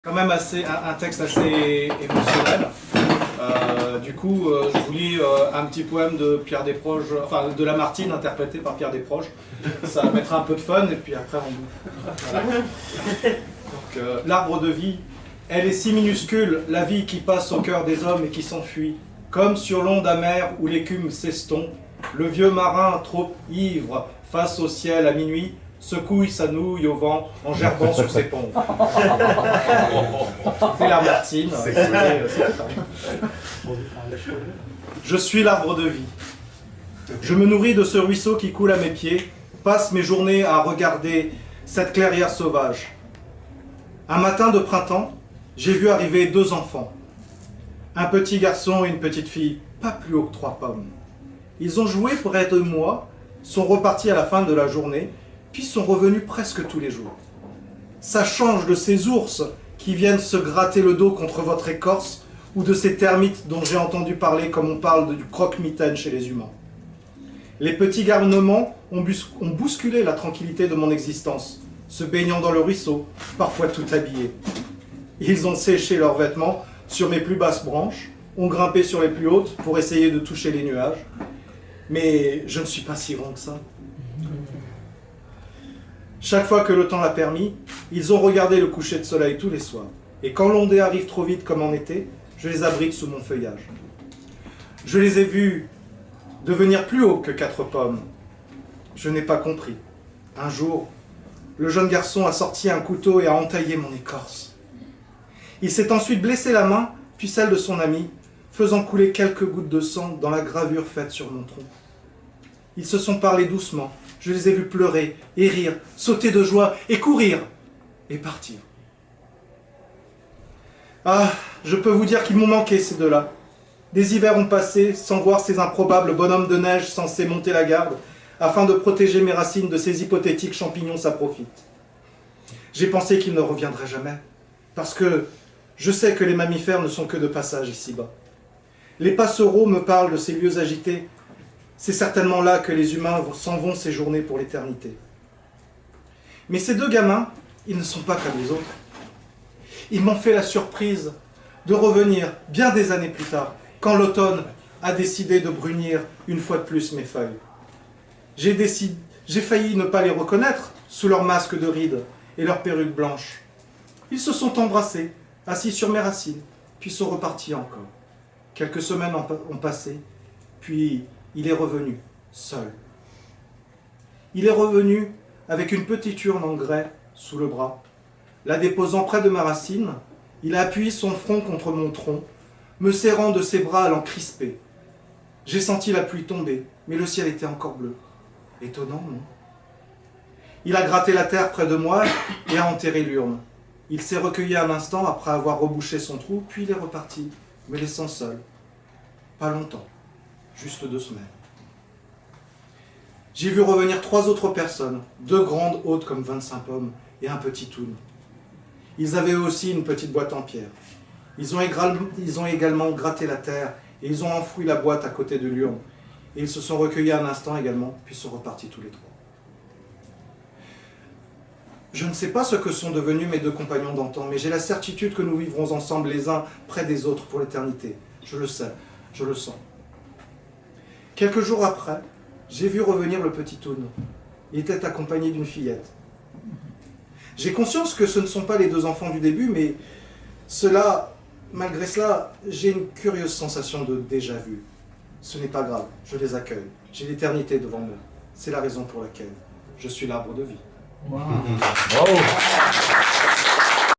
Quand même un texte assez émotionnel. Du coup, je vous lis un petit poème de Pierre Desproges, enfin de Lamartine interprété par Pierre Desproges. Ça mettra un peu de fun et puis après on... Voilà. Donc, l'arbre de vie, elle est si minuscule, la vie qui passe au cœur des hommes et qui s'enfuit. Comme sur l'onde amère où l'écume s'estompe, le vieux marin trop ivre face au ciel à minuit secouille sa nouille au vent en gerbant sur ses pompes. C'est Lamartine. Je suis l'arbre de vie. Je me nourris de ce ruisseau qui coule à mes pieds, passe mes journées à regarder cette clairière sauvage. Un matin de printemps, j'ai vu arriver 2 enfants. Un petit garçon et une petite fille, pas plus haut que 3 pommes. Ils ont joué près de moi, sont repartis à la fin de la journée, puis sont revenus presque tous les jours. Ça change de ces ours qui viennent se gratter le dos contre votre écorce, ou de ces termites dont j'ai entendu parler comme on parle du croque-mitaine chez les humains. Les petits garnements ont bousculé la tranquillité de mon existence, se baignant dans le ruisseau, parfois tout habillés. Ils ont séché leurs vêtements sur mes plus basses branches, ont grimpé sur les plus hautes pour essayer de toucher les nuages. Mais je ne suis pas si grand que ça. Chaque fois que le temps l'a permis, ils ont regardé le coucher de soleil tous les soirs. Et quand l'ondée arrive trop vite comme en été, je les abrite sous mon feuillage. Je les ai vus devenir plus hauts que 4 pommes. Je n'ai pas compris. Un jour, le jeune garçon a sorti un couteau et a entaillé mon écorce. Il s'est ensuite blessé la main, puis celle de son ami, faisant couler quelques gouttes de sang dans la gravure faite sur mon tronc. Ils se sont parlé doucement. Je les ai vus pleurer et rire, sauter de joie et courir et partir. Ah, je peux vous dire qu'ils m'ont manqué ces 2-là. Des hivers ont passé sans voir ces improbables bonhommes de neige censés monter la garde afin de protéger mes racines de ces hypothétiques champignons saprophytes. J'ai pensé qu'ils ne reviendraient jamais, parce que je sais que les mammifères ne sont que de passage ici-bas. Les passereaux me parlent de ces lieux agités. C'est certainement là que les humains s'en vont séjourner pour l'éternité. Mais ces 2 gamins, ils ne sont pas comme les autres. Ils m'ont fait la surprise de revenir bien des années plus tard, quand l'automne a décidé de brunir une fois de plus mes feuilles. J'ai failli ne pas les reconnaître sous leur masque de rides et leurs perruques blanches. Ils se sont embrassés, assis sur mes racines, puis sont repartis encore. Quelques semaines ont passé, puis il est revenu, seul. Il est revenu avec une petite urne en grès sous le bras. La déposant près de ma racine, il a appuyé son front contre mon tronc, me serrant de ses bras à l'en crisper. J'ai senti la pluie tomber, mais le ciel était encore bleu. Étonnant, non? Il a gratté la terre près de moi et a enterré l'urne. Il s'est recueilli un instant après avoir rebouché son trou, puis il est reparti, me laissant seul. Pas longtemps, juste 2 semaines. J'ai vu revenir 3 autres personnes, 2 grandes hautes comme 25 pommes et un petit toune. Ils avaient eux aussi une petite boîte en pierre. Ils ont également gratté la terre et ils ont enfoui la boîte à côté de l'urne. Et ils se sont recueillis un instant également, puis sont repartis tous les 3. Je ne sais pas ce que sont devenus mes 2 compagnons d'antan, mais j'ai la certitude que nous vivrons ensemble les uns près des autres pour l'éternité. Je le sais, je le sens. Quelques jours après, j'ai vu revenir le petit toune. Il était accompagné d'une fillette. J'ai conscience que ce ne sont pas les 2 enfants du début, mais malgré cela, j'ai une curieuse sensation de déjà-vu. Ce n'est pas grave, je les accueille. J'ai l'éternité devant moi. C'est la raison pour laquelle je suis l'arbre de vie. Wow. Wow.